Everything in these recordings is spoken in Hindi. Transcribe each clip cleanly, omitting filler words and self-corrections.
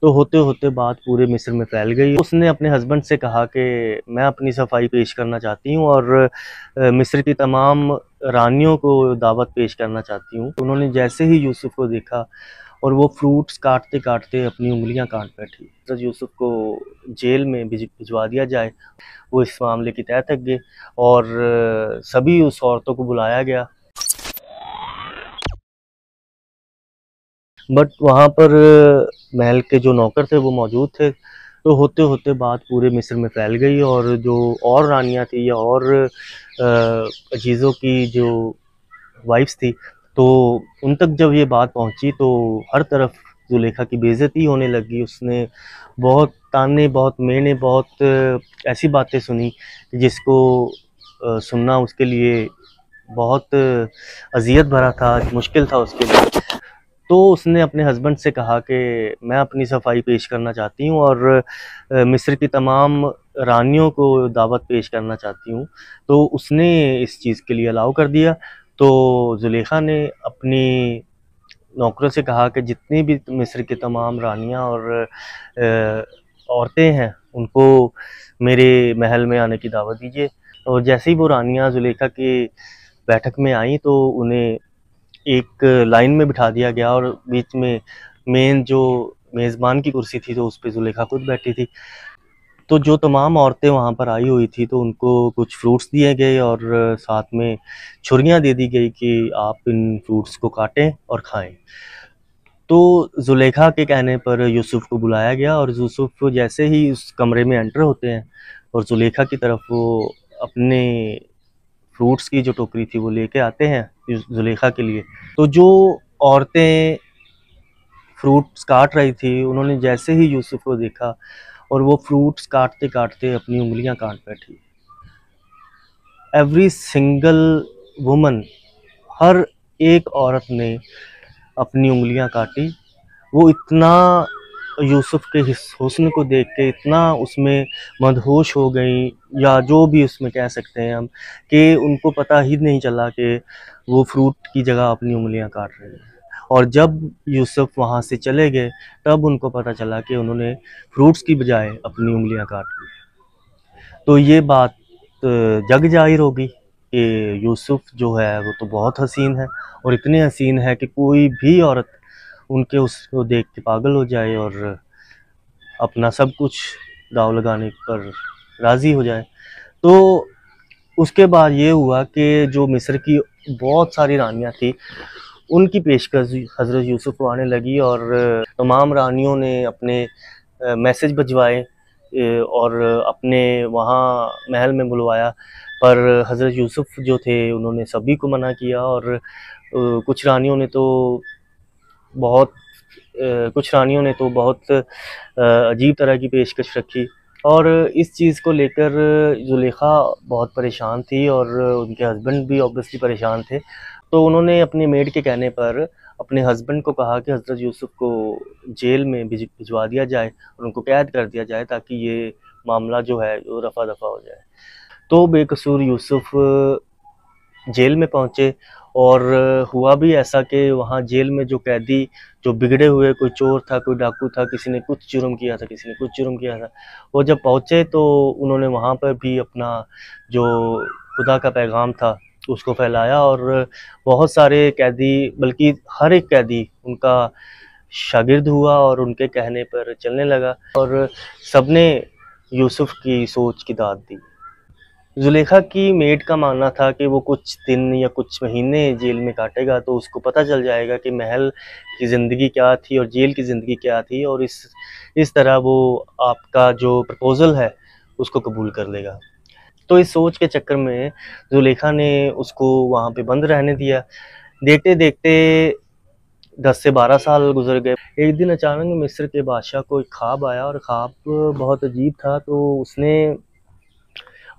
तो होते होते बात पूरे मिस्र में फैल गई। उसने अपने हस्बैंड से कहा कि मैं अपनी सफाई पेश करना चाहती हूँ और मिस्र की तमाम रानियों को दावत पेश करना चाहती हूँ। उन्होंने जैसे ही यूसुफ को देखा और वो फ्रूट्स काटते काटते अपनी उंगलियां काट बैठी। तो यूसुफ को जेल में भिजवा दिया जाए, वो इस मामले की तह तक गए और सभी उस औरतों को बुलाया गया। बट वहाँ पर महल के जो नौकर थे वो मौजूद थे। तो होते होते बात पूरे मिस्र में फैल गई और जो और रानियां थी या और अजीज़ों की जो वाइफ्स थी, तो उन तक जब ये बात पहुंची तो हर तरफ जुलेखा की बेइज्जती होने लगी। उसने बहुत ताने, बहुत मेने, बहुत ऐसी बातें सुनी जिसको सुनना उसके लिए बहुत अजियत भरा था, मुश्किल था उसके लिए। तो उसने अपने हस्बैंड से कहा कि मैं अपनी सफाई पेश करना चाहती हूँ और मिस्र की तमाम रानियों को दावत पेश करना चाहती हूँ। तो उसने इस चीज़ के लिए अलाउ कर दिया। तो जुलेखा ने अपनी नौकरों से कहा कि जितनी भी मिस्र की तमाम रानियां और औरतें हैं उनको मेरे महल में आने की दावत दीजिए। और जैसे ही वो रानियां जुलेखा की बैठक में आई तो उन्हें एक लाइन में बिठा दिया गया और बीच में मेन जो मेज़बान की कुर्सी थी तो उस पे जुलेखा खुद बैठी थी। तो जो तमाम औरतें वहाँ पर आई हुई थी तो उनको कुछ फ्रूट्स दिए गए और साथ में छुरियाँ दे दी गई कि आप इन फ्रूट्स को काटें और खाएं। तो जुलेखा के कहने पर यूसुफ को बुलाया गया और यूसुफ जैसे ही उस कमरे में एंटर होते हैं और जुलेखा की तरफ वो अपने फ्रूट्स की जो टोकरी थी वो लेके आते हैं जुलेखा के लिए। तो जो औरतें फ्रूट्स काट रही थी उन्होंने जैसे ही यूसुफ को देखा और वो फ्रूट्स काटते काटते अपनी उंगलियां काट बैठी। एवरी सिंगल वुमन, हर एक औरत ने अपनी उंगलियां काटी। वो इतना यूसुफ के हुस्न को देख के इतना उसमें मदहोश हो गई, या जो भी उसमें कह सकते हैं हम, कि उनको पता ही नहीं चला कि वो फ्रूट की जगह अपनी उंगलियां काट रहे हैं। और जब यूसुफ वहाँ से चले गए तब उनको पता चला कि उन्होंने फ्रूट्स की बजाय अपनी उंगलियां काट ली। तो ये बात जग जाहिर होगी कि यूसुफ जो है वो तो बहुत हसीन है और इतने हसीन है कि कोई भी औरत उनके उसको देख के पागल हो जाए और अपना सब कुछ दाव लगाने पर राज़ी हो जाए। तो उसके बाद ये हुआ कि जो मिस्र की बहुत सारी रानियां थी उनकी पेशकश हज़रत यूसुफ को आने लगी और तमाम रानियों ने अपने मैसेज भिजवाए और अपने वहाँ महल में बुलवाया। पर हज़रत यूसुफ जो थे उन्होंने सभी को मना किया और कुछ रानियों ने तो बहुत अजीब तरह की पेशकश रखी। और इस चीज़ को लेकर जुलेखा बहुत परेशान थी और उनके हस्बैंड भी ऑब्वियसली परेशान थे। तो उन्होंने अपने मेड के कहने पर अपने हस्बैंड को कहा कि हज़रत यूसुफ को जेल में भिजवा दिया जाए और उनको कैद कर दिया जाए ताकि ये मामला जो है वो रफ़ा दफ़ा हो जाए। तो बेकसूर यूसुफ जेल में पहुंचे और हुआ भी ऐसा कि वहाँ जेल में जो कैदी जो बिगड़े हुए, कोई चोर था, कोई डाकू था, किसी ने कुछ जुर्म किया था, किसी ने कुछ जुर्म किया था, वो जब पहुँचे तो उन्होंने वहाँ पर भी अपना जो खुदा का पैगाम था उसको फैलाया और बहुत सारे कैदी, बल्कि हर एक कैदी उनका शागिर्द हुआ और उनके कहने पर चलने लगा और सबने यूसुफ की सोच की दाद दी। जुलेखा की मेड का मानना था कि वो कुछ दिन या कुछ महीने जेल में काटेगा तो उसको पता चल जाएगा कि महल की ज़िंदगी क्या थी और जेल की ज़िंदगी क्या थी, और इस तरह वो आपका जो प्रपोज़ल है उसको कबूल कर लेगा। तो इस सोच के चक्कर में जुलेखा ने उसको वहाँ पे बंद रहने दिया। देखते देखते 10 से 12 साल गुजर गए। एक दिन अचानक मिस्र के बादशाह को एक ख्वाब आया और ख्वाब बहुत अजीब था। तो उसने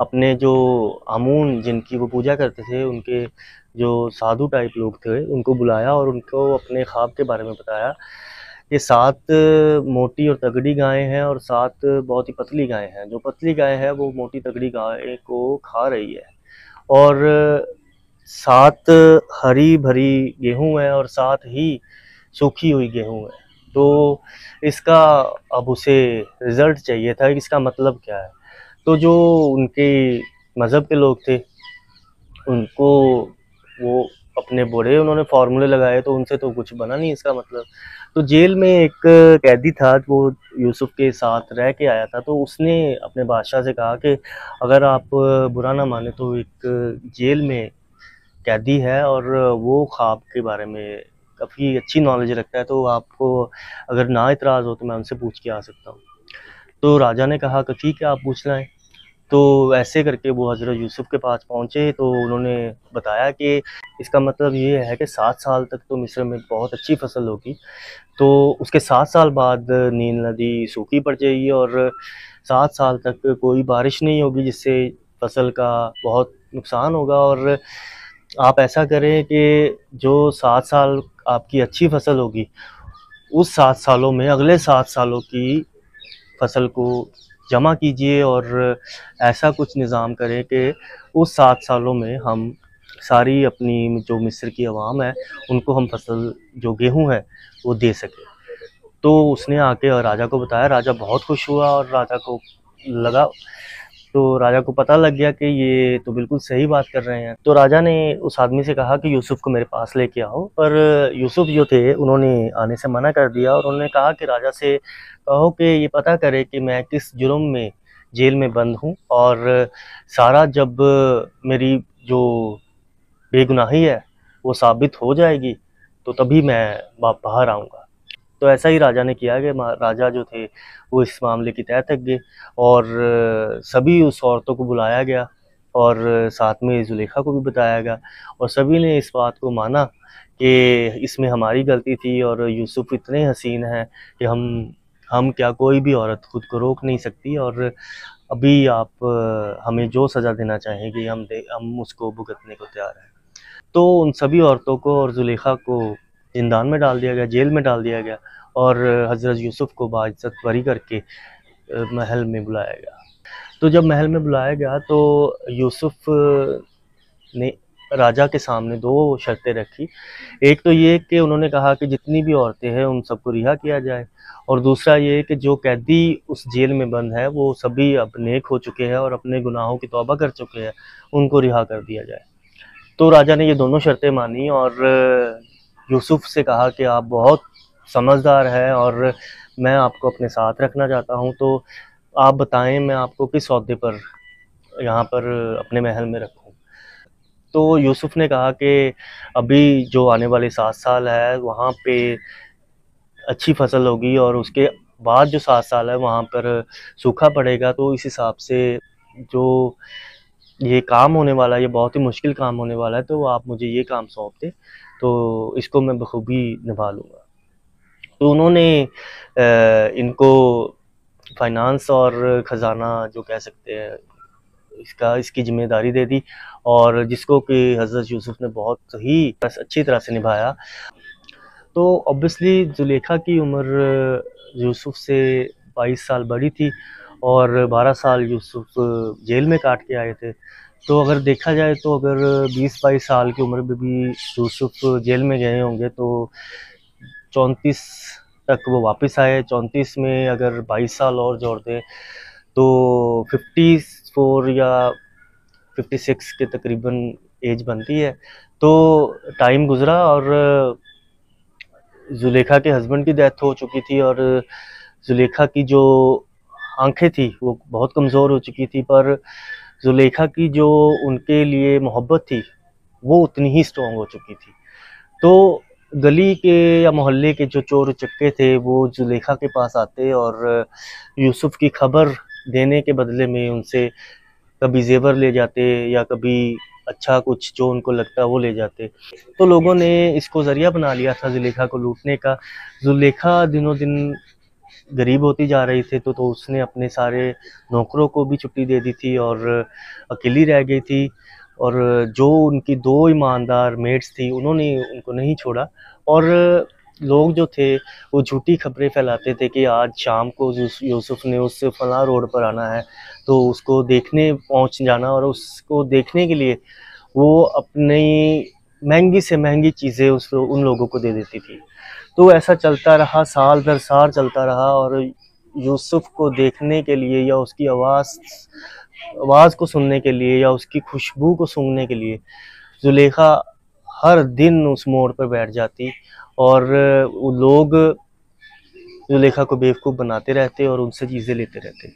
अपने जो आमून जिनकी वो पूजा करते थे, उनके जो साधु टाइप लोग थे, उनको बुलाया और उनको अपने ख्वाब के बारे में बताया। ये 7 मोटी और तगड़ी गायें हैं और 7 बहुत ही पतली गायें हैं। जो पतली गाय है वो मोटी तगड़ी गाय को खा रही है और 7 हरी भरी गेहूं है और 7 ही सूखी हुई गेहूं है। तो इसका अब उसे रिज़ल्ट चाहिए था कि इसका मतलब क्या है। तो जो उनके मज़हब के लोग थे, उनको वो अपने बड़े उन्होंने फ़ॉर्मूले लगाए, तो उनसे तो कुछ बना नहीं इसका मतलब। तो जेल में एक कैदी था, वो यूसुफ के साथ रह के आया था, तो उसने अपने बादशाह से कहा कि अगर आप बुरा ना माने तो एक जेल में कैदी है और वो ख्वाब के बारे में काफ़ी अच्छी नॉलेज रखता है, तो आपको अगर ना इतराज़ हो तो मैं उनसे पूछ के आ सकता हूँ। तो राजा ने कहा कि ठीक है, आप पूछ लाएँ। तो ऐसे करके वो हज़रत यूसुफ के पास पहुँचे, तो उन्होंने बताया कि इसका मतलब ये है कि 7 साल तक तो मिस्र में बहुत अच्छी फ़सल होगी, तो उसके 7 साल बाद नील नदी सूखी पड़ जाएगी और 7 साल तक कोई बारिश नहीं होगी, जिससे फ़सल का बहुत नुकसान होगा। और आप ऐसा करें कि जो 7 साल आपकी अच्छी फ़सल होगी, उस 7 सालों में अगले 7 सालों की फ़सल को जमा कीजिए और ऐसा कुछ निज़ाम करें कि उस 7 सालों में हम सारी अपनी जो मिस्र की अवाम है, उनको हम फ़सल जो गेहूँ है, वो दे सकें। तो उसने आके और राजा को बताया, राजा बहुत खुश हुआ और राजा को लगा, तो राजा को पता लग गया कि ये तो बिल्कुल सही बात कर रहे हैं। तो राजा ने उस आदमी से कहा कि यूसुफ को मेरे पास लेके आओ, पर यूसुफ जो थे उन्होंने आने से मना कर दिया और उन्होंने कहा कि राजा से कहो कि ये पता करे कि मैं किस जुर्म में जेल में बंद हूँ, और सारा जब मेरी जो बेगुनाही है वो साबित हो जाएगी, तो तभी मैं बाहर आऊँगा। तो ऐसा ही राजा ने किया कि राजा जो थे वो इस मामले की तह तक गए और सभी उस औरतों को बुलाया गया और साथ में जुलेखा को भी बताया गया, और सभी ने इस बात को माना कि इसमें हमारी गलती थी और यूसुफ इतने हसीन हैं कि हम क्या, कोई भी औरत खुद को रोक नहीं सकती, और अभी आप हमें जो सज़ा देना चाहेंगे हम उसको भुगतने को तैयार हैं। तो उन सभी औरतों को और जुलेखा को ज़िंदान में डाल दिया गया, जेल में डाल दिया गया, और हज़रत यूसुफ को बाइज़्ज़त बरी करके महल में बुलाया गया। तो जब महल में बुलाया गया तो यूसुफ ने राजा के सामने 2 शर्तें रखी। एक तो ये कि उन्होंने कहा कि जितनी भी औरतें हैं उन सबको रिहा किया जाए, और दूसरा ये कि जो कैदी उस जेल में बंद है वो सभी अब नेक हो चुके हैं और अपने गुनाहों की तौबा कर चुके हैं, उनको रिहा कर दिया जाए। तो राजा ने ये दोनों शर्तें मानी और यूसुफ से कहा कि आप बहुत समझदार हैं और मैं आपको अपने साथ रखना चाहता हूँ, तो आप बताएं मैं आपको किस ओहदे पर यहाँ पर अपने महल में रखूँ। तो यूसुफ ने कहा कि अभी जो आने वाले 7 साल है वहाँ पे अच्छी फसल होगी, और उसके बाद जो 7 साल है वहाँ पर सूखा पड़ेगा, तो इस हिसाब से जो ये काम होने वाला है, ये बहुत ही मुश्किल काम होने वाला है, तो आप मुझे ये काम सौंप दें, तो इसको मैं बखूबी निभा लूँगा। तो उन्होंने इनको फाइनेंस और ख़ज़ाना जो कह सकते हैं इसकी ज़िम्मेदारी दे दी, और जिसको कि हज़रत यूसुफ ने बहुत ही अच्छी तरह से निभाया। तो ऑब्वियसली ज़ुलेखा की उम्र यूसुफ से 22 साल बड़ी थी और 12 साल यूसुफ जेल में काट के आए थे। तो अगर देखा जाए तो अगर 20-22 साल की उम्र में भी यूसुफ जेल में गए होंगे, तो 34 तक वो वापस आए। 34 में अगर 22 साल और जोड़ दें तो 54 या 56 के तकरीबन एज बनती है। तो टाइम गुज़रा और ज़ुलेखा के हस्बैंड की डेथ हो चुकी थी, और ज़ुलेखा की जो आँखें थी वो बहुत कमज़ोर हो चुकी थी, पर ज़ुलेखा की जो उनके लिए मोहब्बत थी वो उतनी ही स्ट्रॉन्ग हो चुकी थी। तो गली के या मोहल्ले के जो चोर उचक्के थे वो ज़ुलेखा के पास आते और यूसुफ की खबर देने के बदले में उनसे कभी ज़ेवर ले जाते या कभी अच्छा कुछ जो उनको लगता वो ले जाते। तो लोगों ने इसको ज़रिया बना लिया था ज़ुलेखा को लूटने का। ज़ुलेखा दिनों दिन गरीब होती जा रही थी, तो उसने अपने सारे नौकरों को भी छुट्टी दे दी थी और अकेली रह गई थी, और जो उनकी 2 ईमानदार मेट्स थी उन्होंने उनको नहीं छोड़ा, और लोग जो थे वो झूठी खबरें फैलाते थे कि आज शाम को यूसुफ ने उस फलां रोड पर आना है, तो उसको देखने पहुंच जाना, और उसको देखने के लिए वो अपनी महंगी से महंगी चीज़ें उन लोगों को दे देती थी। तो ऐसा चलता रहा, साल दर साल चलता रहा, और यूसुफ को देखने के लिए या उसकी आवाज़ को सुनने के लिए या उसकी खुशबू को सूंघने के लिए ज़ुलेखा हर दिन उस मोड़ पर बैठ जाती, और वो लोग ज़ुलेखा को बेवकूफ़ बनाते रहते और उनसे चीज़ें लेते रहते।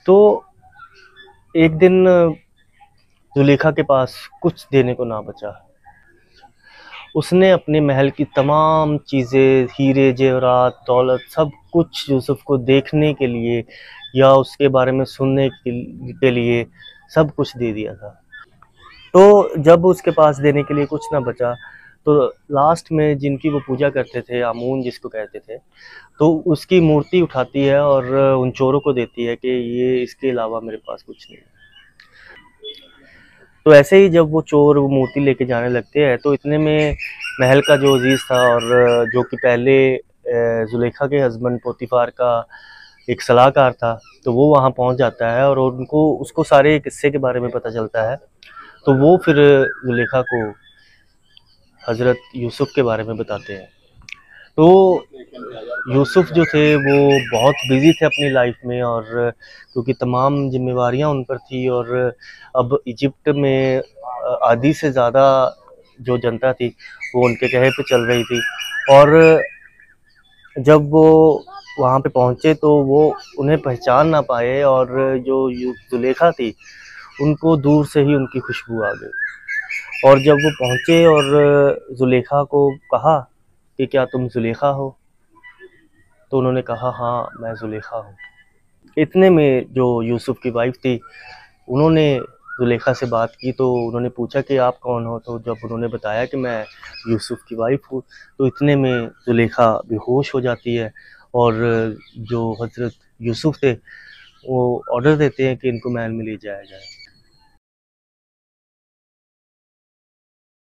तो एक दिन ज़ुलेखा के पास कुछ देने को ना बचा। उसने अपने महल की तमाम चीज़ें, हीरे जेवरात, दौलत, सब कुछ यूसुफ को देखने के लिए या उसके बारे में सुनने के लिए सब कुछ दे दिया था। तो जब उसके पास देने के लिए कुछ ना बचा, तो लास्ट में जिनकी वो पूजा करते थे, आमून जिसको कहते थे, तो उसकी मूर्ति उठाती है और उन चोरों को देती है कि ये इसके अलावा मेरे पास कुछ नहीं है। तो ऐसे ही जब वो चोर वो मूर्ति लेके जाने लगते हैं, तो इतने में महल का जो अजीज़ था और जो कि पहले ज़ुलेखा के हस्बैंड पोतीफार का एक सलाहकार था, तो वो वहाँ पहुँच जाता है और उनको उसको सारे किस्से के बारे में पता चलता है। तो वो फिर ज़ुलेखा को हज़रत यूसुफ के बारे में बताते हैं। तो यूसुफ जो थे वो बहुत बिज़ी थे अपनी लाइफ में, और क्योंकि तमाम जिम्मेवारियां उन पर थी, और अब इजिप्ट में आधी से ज़्यादा जो जनता थी वो उनके कहे पे चल रही थी। और जब वो वहाँ पे पहुँचे तो वो उन्हें पहचान ना पाए, और जो ज़ुलेखा थी उनको दूर से ही उनकी खुशबू आ गई। और जब वो पहुँचे और ज़ुलेखा को कहा कि क्या तुम ज़ुलेखा हो, तो उन्होंने कहा हाँ मैं ज़ुलेखा हूँ। इतने में जो यूसुफ की वाइफ थी उन्होंने ज़ुलेखा से बात की, तो उन्होंने पूछा कि आप कौन हो, तो जब उन्होंने बताया कि मैं यूसुफ की वाइफ हूँ, तो इतने में ज़ुलेखा बेहोश हो जाती है। और जो हज़रत यूसुफ थे वो ऑर्डर देते हैं कि इनको महल में ले जाया जाए।